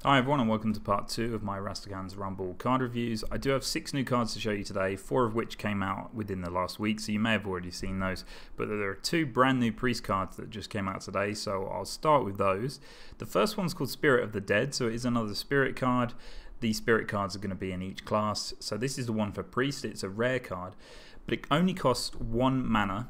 Hi everyone and welcome to part 2 of my Rastakhans Rumble card reviews. I do have 6 new cards to show you today, 4 of which came out within the last week, so you may have already seen those. But there are 2 brand new priest cards that just came out today, so I'll start with those. The first one's called Spirit of the Dead, so it is another spirit card. These spirit cards are going to be in each class. So this is the one for priest. It's a rare card, but it only costs 1 mana.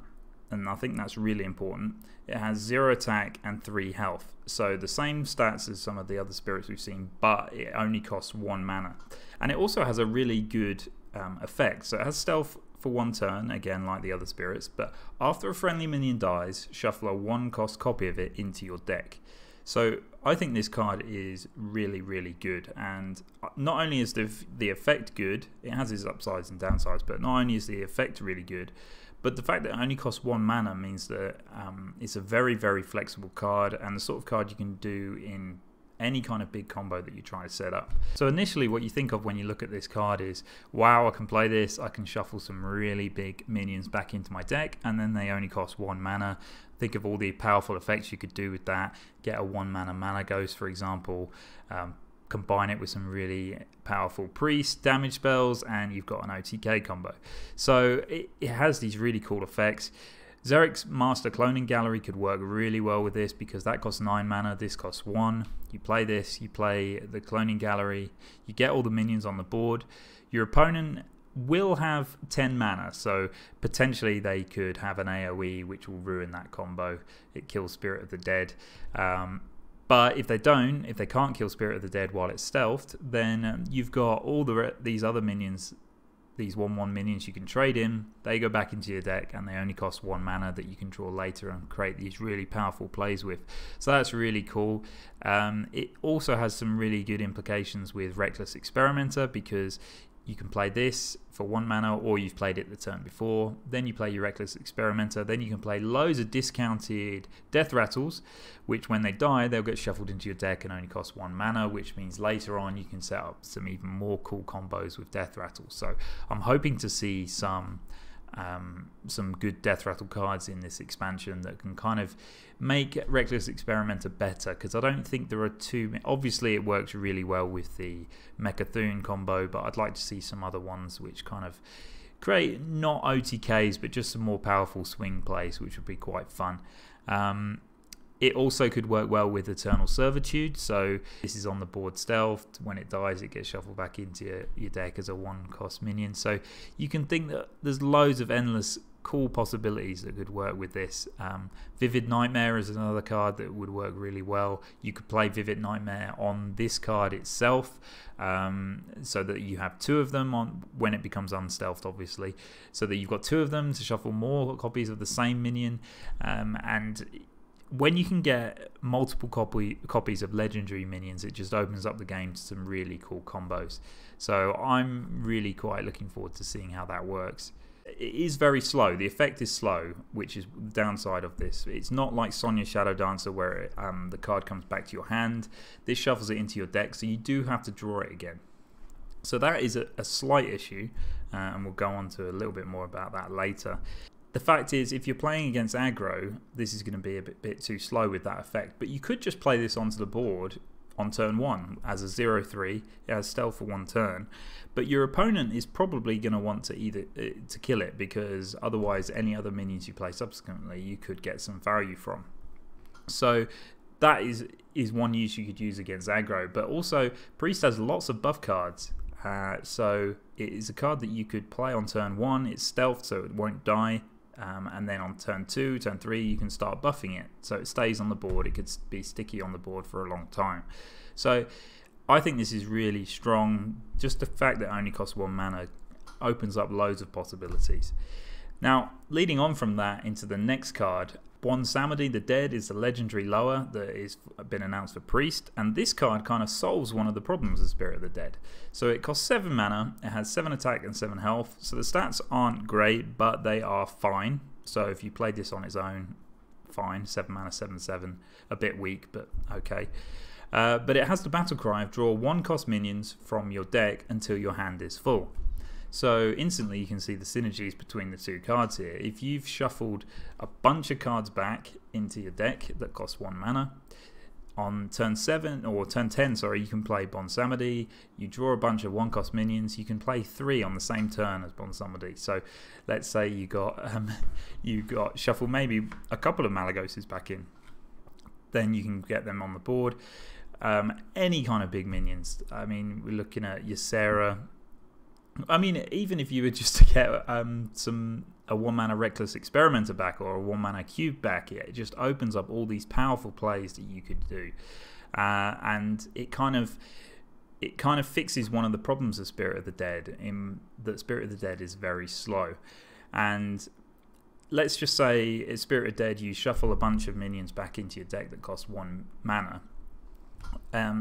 And I think that's really important. It has 0 attack and 3 health. So the same stats as some of the other spirits we've seen, but it only costs 1 mana. And it also has a really good effect. So it has stealth for 1 turn, again like the other spirits, but after a friendly minion dies, shuffle a 1-cost copy of it into your deck. So I think this card is really good, and not only is the effect good, it has its upsides and downsides, but not only is the effect really good, but the fact that it only costs 1 mana means that it's a very flexible card, and the sort of card you can do in any kind of big combo that you try to set up. So initially what you think of when you look at this card is, wow, I can play this, I can shuffle some really big minions back into my deck, and then they only cost 1 mana. Think of all the powerful effects you could do with that. Get a 1 mana ghost, for example, combine it with some really powerful priest damage spells, and you've got an OTK combo. So it has these really cool effects. Xeric's Master Cloning Gallery could work really well with this because that costs 9 mana, this costs 1. You play this, you play the Cloning Gallery, you get all the minions on the board. Your opponent will have 10 mana, so potentially they could have an AoE which will ruin that combo. It kills Spirit of the Dead. But if they don't, if they can't kill Spirit of the Dead while it's stealthed, then you've got all these other minions, these 1/1 minions you can trade in. They go back into your deck and they only cost 1 mana that you can draw later and create these really powerful plays with. So that's really cool. It also has some really good implications with Reckless Experimenter, because you can play this for 1 mana, or you've played it the turn before, then you play your Reckless Experimenter, then you can play loads of discounted Death Rattles, which when they die they'll get shuffled into your deck and only cost 1 mana, which means later on you can set up some even more cool combos with Death Rattles. So I'm hoping to see some good Death Rattle cards in this expansion that can kind of make Reckless Experimenter better, because I don't think there are too. Obviously it works really well with the Mechathune combo, but I'd like to see some other ones which kind of create not OTKs but just some more powerful swing plays, which would be quite fun. It also could work well with Eternal Servitude, so this is on the board stealthed. When it dies, it gets shuffled back into your deck as a 1-cost minion. So you can think that there's loads of endless cool possibilities that could work with this. Vivid Nightmare is another card that would work really well. You could play Vivid Nightmare on this card itself, so that you have 2 of them on when it becomes unstealthed, obviously, so that you've got 2 of them to shuffle more copies of the same minion, and when you can get multiple copies of legendary minions, it just opens up the game to some really cool combos. So I'm really quite looking forward to seeing how that works. It is very slow. The effect is slow, which is the downside of this. It's not like Sonya Shadow Dancer where the card comes back to your hand. This shuffles it into your deck, so you do have to draw it again. So that is a slight issue, and we'll go on to a little bit more about that later. The fact is, if you're playing against aggro, this is going to be a bit too slow with that effect. But you could just play this onto the board on turn 1 as a 0/3. It has stealth for 1 turn. But your opponent is probably going to want to to kill it, because otherwise any other minions you play subsequently you could get some value from. So that is one use you could use against aggro. But also Priest has lots of buff cards. So it is a card that you could play on turn 1. It's stealthed, so it won't die. And then on turn 2, turn 3, you can start buffing it, so it stays on the board. It could be sticky on the board for a long time. So I think this is really strong. Just the fact that it only costs 1 mana opens up loads of possibilities. Now, leading on from that into the next card, Bwonsamdi the Dead is the legendary lower that has been announced for Priest, and this card kind of solves one of the problems of Spirit of the Dead. So it costs 7 mana, it has 7 attack and 7 health, so the stats aren't great, but they are fine. So if you played this on its own, fine. 7 mana, 7/7, a bit weak, but okay. But it has the battle cry of draw 1-cost minions from your deck until your hand is full. So instantly you can see the synergies between the 2 cards here. If you've shuffled a bunch of cards back into your deck that cost 1 mana, on turn 7 or turn 10, sorry, you can play Bwonsamdi. You draw a bunch of 1-cost minions. You can play 3 on the same turn as Bwonsamdi. So let's say you got shuffle maybe a couple of Malagoses back in. Then you can get them on the board. Any kind of big minions. I mean, we're looking at Ysera. I mean, even if you were just to get a 1-mana Reckless Experimenter back or a 1-mana Cube back, it just opens up all these powerful plays that you could do, and it kind of fixes one of the problems of Spirit of the Dead, in that Spirit of the Dead is very slow. And let's just say in Spirit of Dead you shuffle a bunch of minions back into your deck that cost 1 mana.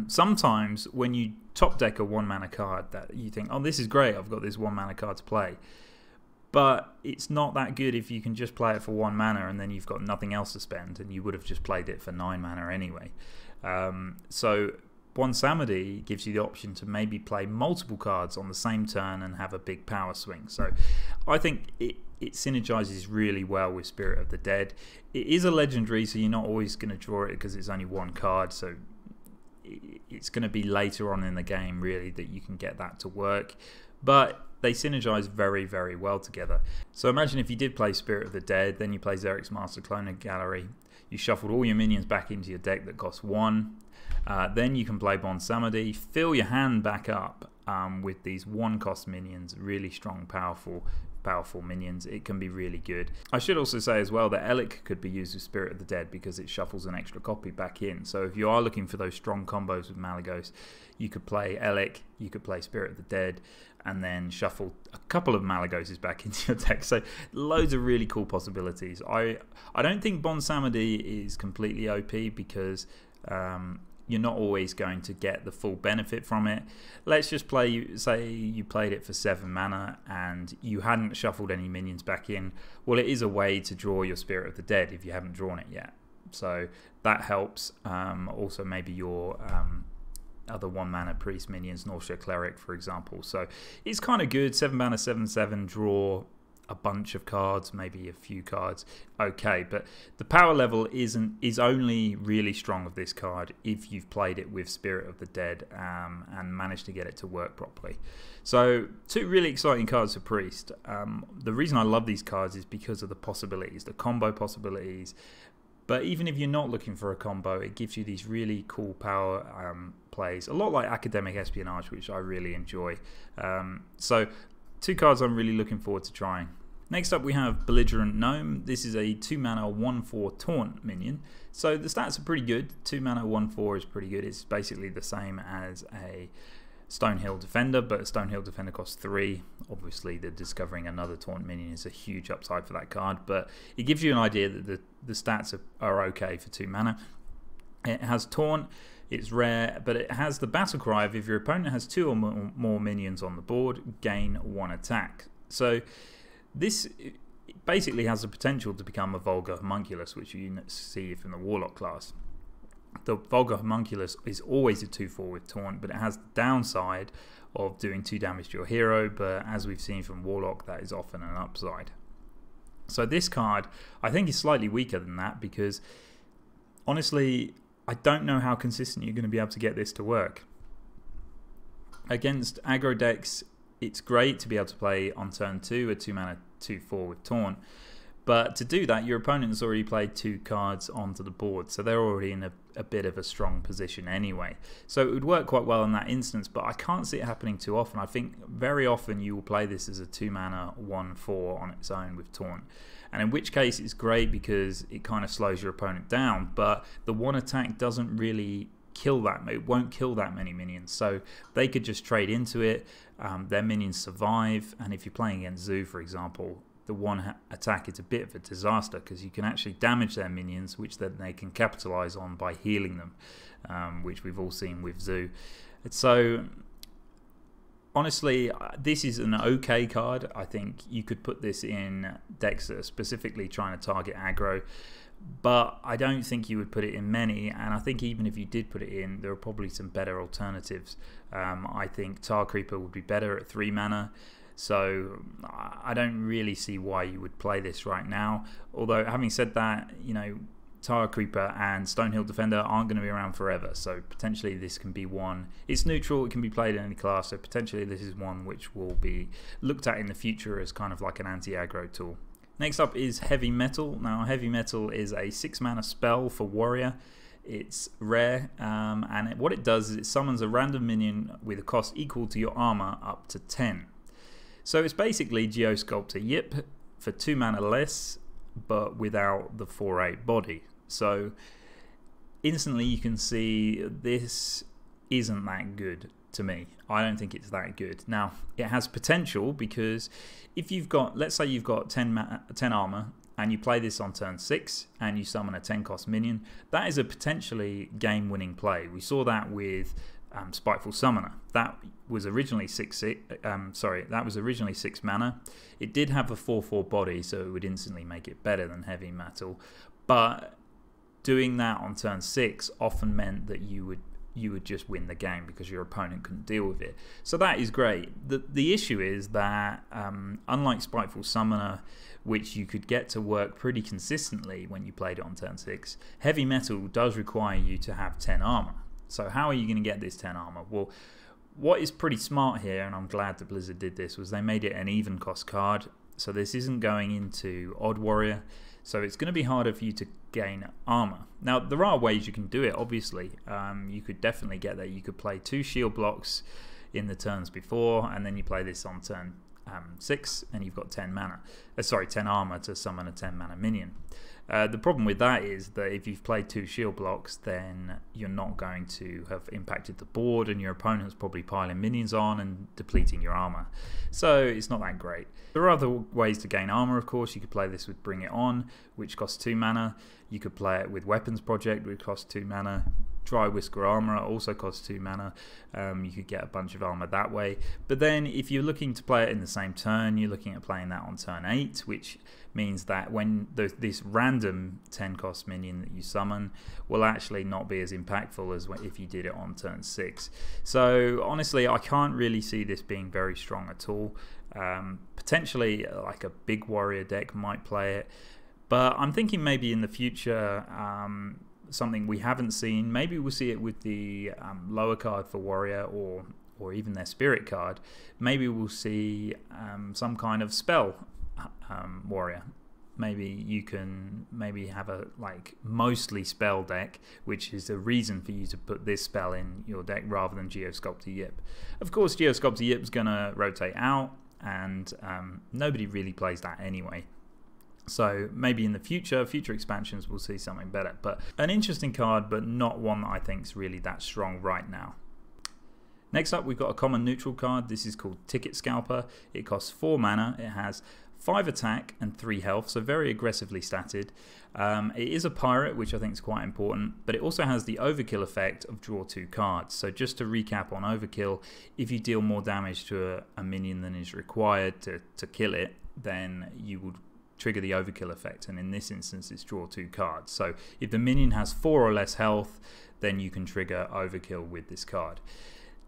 Sometimes when you top deck a 1-mana card that you think, oh, this is great, I've got this 1-mana card to play, but it's not that good if you can just play it for 1 mana and then you've got nothing else to spend, and you would have just played it for 9 mana anyway. So Bwonsamdi gives you the option to maybe play multiple cards on the same turn and have a big power swing. So I think it synergizes really well with Spirit of the Dead. It is a legendary, so you're not always going to draw it because it's only 1 card, so it's going to be later on in the game really that you can get that to work, but they synergize very, very well together. So imagine if you did play Spirit of the Dead, then you play Xeric's Master Cloner Gallery, you shuffled all your minions back into your deck that cost 1, then you can play Bwonsamdi, fill your hand back up with these 1-cost minions, really strong, powerful minions. It can be really good. I should also say as well that Elic could be used with Spirit of the Dead because it shuffles an extra copy back in. So if you are looking for those strong combos with Malagos, you could play Elic, you could play Spirit of the Dead, and then shuffle a couple of Malagoses back into your deck. So loads of really cool possibilities. I don't think Bwonsamdi is completely OP because you're not always going to get the full benefit from it. Let's just say you played it for 7 mana and you hadn't shuffled any minions back in. Well, it is a way to draw your Spirit of the Dead if you haven't drawn it yet. So that helps. Also maybe your other 1-mana priest minions, Northshire Cleric, for example. So it's kind of good. 7 mana, 7/7, draw a bunch of cards, maybe a few cards, okay, but the power level is only really strong of this card if you've played it with Spirit of the Dead and managed to get it to work properly. So 2 really exciting cards for Priest. The reason I love these cards is because of the possibilities, the combo possibilities. But even if you're not looking for a combo, it gives you these really cool power plays, a lot like Academic Espionage, which I really enjoy. So 2 cards I'm really looking forward to trying. Next up we have Belligerent Gnome. This is a 2-mana 1/4 taunt minion. So the stats are pretty good. 2-mana 1/4 is pretty good. It's basically the same as a Stonehill Defender, but a Stonehill Defender costs 3. Obviously the discovering another taunt minion is a huge upside for that card, but it gives you an idea that the stats are okay for 2 mana. It has taunt. It's rare, but it has the battle cry of if your opponent has 2 or more minions on the board, gain 1 attack. So this basically has the potential to become a Vulgar Homunculus, which you see from the Warlock class. The Vulgar Homunculus is always a 2/4 with taunt, but it has the downside of doing 2 damage to your hero, but as we've seen from Warlock, that is often an upside. So this card, I think, is slightly weaker than that because, honestly, I don't know how consistent you're going to be able to get this to work. Against aggro decks, it's great to be able to play on turn 2 a 2-mana 2/4 with taunt, but to do that your opponent has already played 2 cards onto the board, so they're already in a bit of a strong position anyway. So it would work quite well in that instance, but I can't see it happening too often. I think very often you will play this as a 2-mana 1/4 on its own with taunt, and in which case it's great because it kind of slows your opponent down, but the 1 attack doesn't really kill that. It won't kill that many minions, so they could just trade into it. Their minions survive, and if you're playing against Zoo, for example, the 1 attack is a bit of a disaster because you can actually damage their minions, which then they can capitalize on by healing them, which we've all seen with Zoo. So honestly, this is an okay card. I think you could put this in decks that are specifically trying to target aggro, but I don't think you would put it in many, and I think even if you did put it in, there are probably some better alternatives. I think Tar Creeper would be better at 3 mana, so I don't really see why you would play this right now. Although, having said that, you know, Tire Creeper and Stonehill Defender aren't going to be around forever, so potentially this can be one. It's neutral, it can be played in any class, so potentially this is one which will be looked at in the future as kind of like an anti-aggro tool. Next up is Heavy Metal. Now Heavy Metal is a 6 mana spell for Warrior. It's rare, and what it does is it summons a random minion with a cost equal to your armor up to 10. So it's basically Geosculptor Yip for 2 mana less, but without the 4/8 body. So instantly you can see this isn't that good to me. I don't think it's that good. Now it has potential, because if you've got, let's say you've got 10 armor and you play this on turn 6 and you summon a 10 cost minion, that is a potentially game winning play. We saw that with Spiteful Summoner. That was originally 6 mana. It did have a 4/4 body, so it would instantly make it better than Heavy Metal, but doing that on turn 6 often meant that you would just win the game because your opponent couldn't deal with it. So that is great. The issue is that unlike Spiteful Summoner, which you could get to work pretty consistently when you played it on turn 6, Heavy Metal does require you to have 10 armor. So how are you going to get this 10 armor? Well, what is pretty smart here, and I'm glad that Blizzard did this, was they made it an even cost card. So this isn't going into Odd Warrior, so it's going to be harder for you to gain armor. Now there are ways you can do it, obviously. You could definitely get there. You could play 2 shield blocks in the turns before, and then you play this on turn 6 and you've got 10 armor to summon a 10 mana minion. The problem with that is that if you've played 2 shield blocks, then you're not going to have impacted the board, and your opponent's probably piling minions on and depleting your armor. So it's not that great. There are other ways to gain armor, of course. You could play this with Bring It On, which costs 2 mana. You could play it with Weapons Project, which costs 2 mana. Dry Whisker Armor also costs 2 mana. You could get a bunch of armor that way. But then if you're looking to play it in the same turn, you're looking at playing that on turn 8, which means that when this random 10 cost minion that you summon will actually not be as impactful as if you did it on turn 6. So honestly, I can't really see this being very strong at all. Potentially like a big warrior deck might play it, but I'm thinking maybe in the future something we haven't seen. Maybe we'll see it with the lower card for warrior, or even their spirit card. Maybe we'll see some kind of spell warrior. Maybe you can have a mostly spell deck, which is a reason for you to put this spell in your deck rather than Geosculptor Yip. Of course, Geosculptor Yip's gonna rotate out, and nobody really plays that anyway. So maybe in the future expansions, we'll see something better. But an interesting card, but not one that I think is really that strong right now. Next up, we've got a common neutral card. This is called Ticket Scalper. It costs 4 mana. It has 5 attack and 3 health, so very aggressively statted. It is a pirate, which I think is quite important, but it also has the Overkill effect of draw 2 cards. So just to recap on Overkill, if you deal more damage to a minion than is required to kill it, then you would trigger the Overkill effect, and in this instance it's draw 2 cards. So if the minion has 4 or less health, then you can trigger Overkill with this card.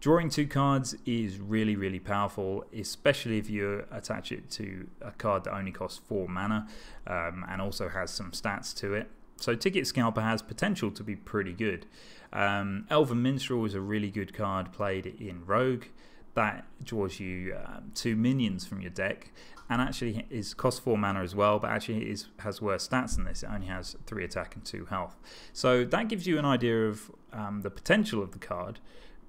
Drawing 2 cards is really, really powerful, especially if you attach it to a card that only costs 4 mana and also has some stats to it. So Ticket Scalper has potential to be pretty good. Elven Minstrel is a really good card played in Rogue. That draws you 2 minions from your deck, and actually costs 4 mana as well, but actually has worse stats than this. It only has 3 attack and 2 health. So that gives you an idea of the potential of the card.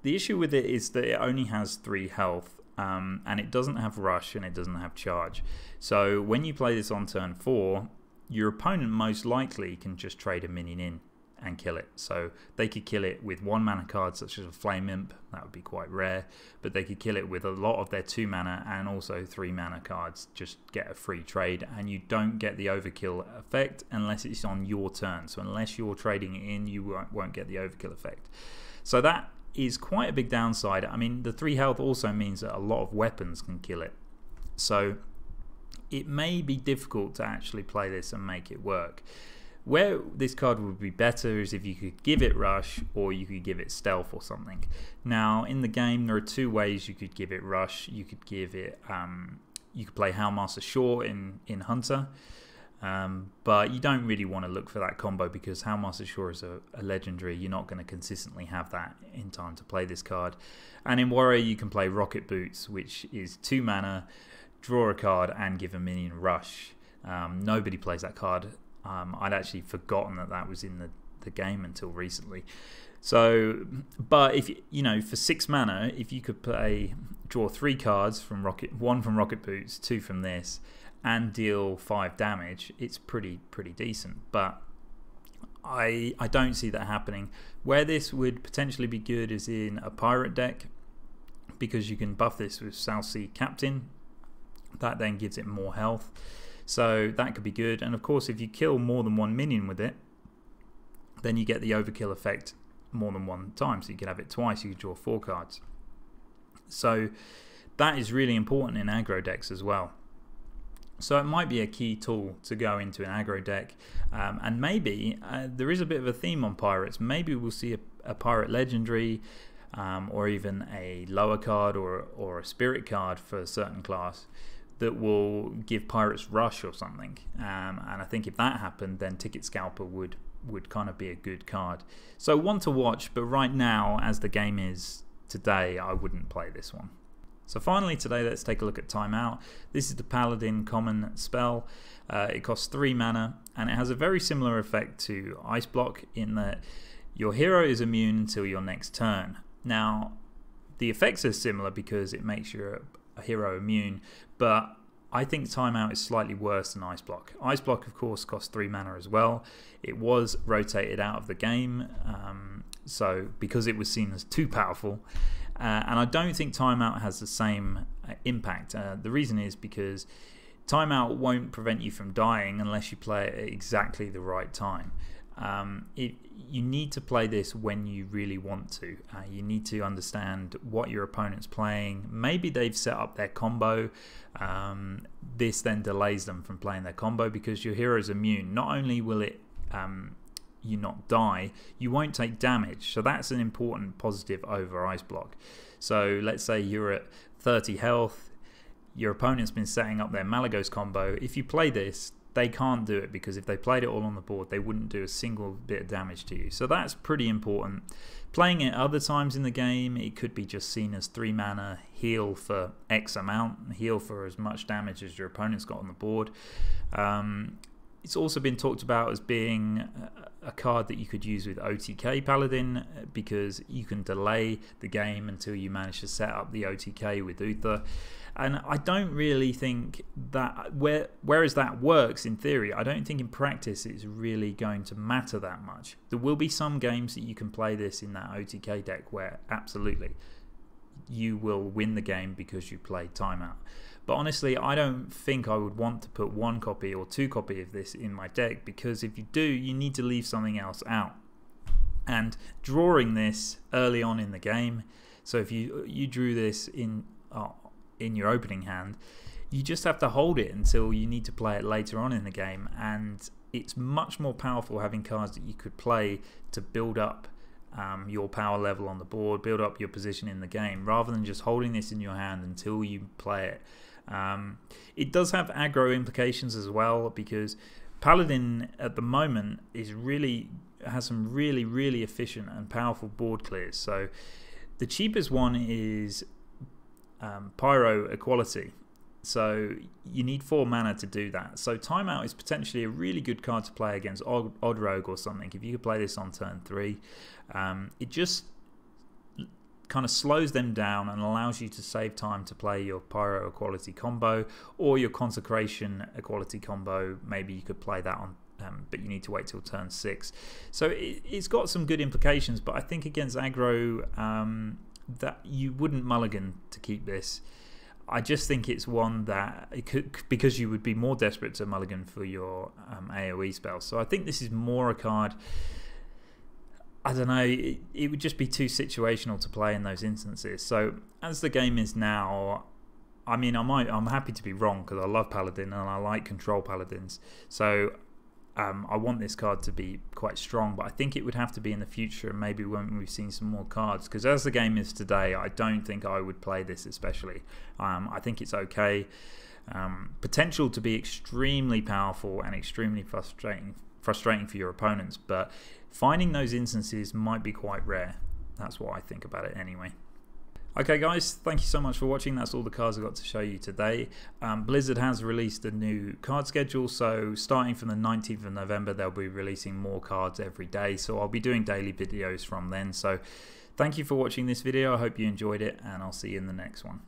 The issue with it is that it only has 3 health, and it doesn't have rush and it doesn't have charge. So when you play this on turn 4, your opponent most likely can just trade a minion in and kill it. So they could kill it with 1 mana cards such as a Flame Imp. That would be quite rare, but they could kill it with a lot of their 2 mana and also 3 mana cards. Just get a free trade, and you don't get the Overkill effect unless it's on your turn. So unless you're trading it in, you won't get the Overkill effect. So that is quite a big downside. I mean, the 3 health also means that a lot of weapons can kill it. So it may be difficult to actually play this and make it work. Where this card would be better is if you could give it rush, or you could give it stealth or something. Now in the game there are 2 ways you could give it rush. You could give it you could play Howlmaster Shaw in Hunter, But you don't really want to look for that combo because how Master Sure is a legendary, you're not going to consistently have that in time to play this card. And in Warrior you can play Rocket Boots, which is 2 mana, draw a card and give a minion rush. Nobody plays that card. I'd actually forgotten that was in the game until recently. So, but if you know, for 6 mana, if you could draw 3 cards from one from Rocket Boots, 2 from this, and deal 5 damage, it's pretty decent. But I don't see that happening. Where this would potentially be good is in a pirate deck, because you can buff this with South Sea Captain. That then gives it more health, so that could be good. And of course, if you kill more than 1 minion with it, then you get the overkill effect more than 1 time, so you can have it twice. You can draw 4 cards, so that is really important in aggro decks as well. So it might be a key tool to go into an aggro deck, and maybe there is a bit of a theme on pirates. Maybe we'll see a pirate legendary, or even a lower card or a spirit card for a certain class that will give pirates rush or something. And I think if that happened, then Ticket Scalper would kind of be a good card. So one to watch, but right now, as the game is today, I wouldn't play this one. So finally today, let's take a look at Timeout. This is the Paladin common spell. It costs 3 mana, and it has a very similar effect to Ice Block in that your hero is immune until your next turn. Now, the effects are similar because it makes your hero immune, but I think Timeout is slightly worse than Ice Block. Ice Block, of course, costs 3 mana as well. It was rotated out of the game, so because it was seen as too powerful. And I don't think Timeout has the same impact. The reason is because Timeout won't prevent you from dying unless you play it at exactly the right time. You need to play this when you really want to. You need to understand what your opponent's playing. Maybe they've set up their combo. This then delays them from playing their combo because your hero's immune. Not only will it you not die, you won't take damage. So that's an important positive over Ice Block. So let's say you're at 30 health, your opponent's been setting up their Malagos combo. If you play this, they can't do it, because if they played it all on the board, they wouldn't do a single bit of damage to you. So that's pretty important. Playing it other times in the game, it could be just seen as 3 mana, heal for X amount, heal for as much damage as your opponent's got on the board. It's also been talked about as being a card that you could use with OTK Paladin, because you can delay the game until you manage to set up the OTK with Uther. And I don't really think that, whereas that works in theory, I don't think in practice it's really going to matter that much. There will be some games that you can play this in that OTK deck where absolutely you will win the game because you played Timeout. But honestly, I don't think I would want to put 1 copy or 2 copy of this in my deck, because if you do, you need to leave something else out. And drawing this early on in the game, so if you drew this in your opening hand, you just have to hold it until you need to play it later on in the game, and it's much more powerful having cards that you could play to build up your power level on the board, build up your position in the game, rather than just holding this in your hand until you play it. It does have aggro implications as well, because Paladin at the moment has some really efficient and powerful board clears. So the cheapest one is Pyro Equality, so you need 4 mana to do that. So Timeout is potentially a really good card to play against Odd Rogue or something. If you could play this on turn 3, it just kind of slows them down and allows you to save time to play your Pyro Equality combo or your Consecration Equality combo. Maybe you could play that on, but you need to wait till turn 6. So it's got some good implications, but I think against aggro, that you wouldn't mulligan to keep this. I just think it's one that it could, because you would be more desperate to mulligan for your AoE spells. So I think this is more a card, I don't know, it would just be too situational to play in those instances. So as the game is now, I mean, I'm happy to be wrong, because I love Paladin and I like control Paladins. So I want this card to be quite strong, but I think it would have to be in the future, and maybe when we've seen some more cards, because as the game is today, I don't think I would play this especially. I think it's okay. Potential to be extremely powerful and extremely frustrating for your opponents, but finding those instances might be quite rare. That's what I think about it anyway. Okay guys, thank you so much for watching. That's all the cards I got to show you today. Blizzard has released a new card schedule, so starting from the 19th of November they'll be releasing more cards every day, so I'll be doing daily videos from then. So thank you for watching this video. I hope you enjoyed it, and I'll see you in the next one.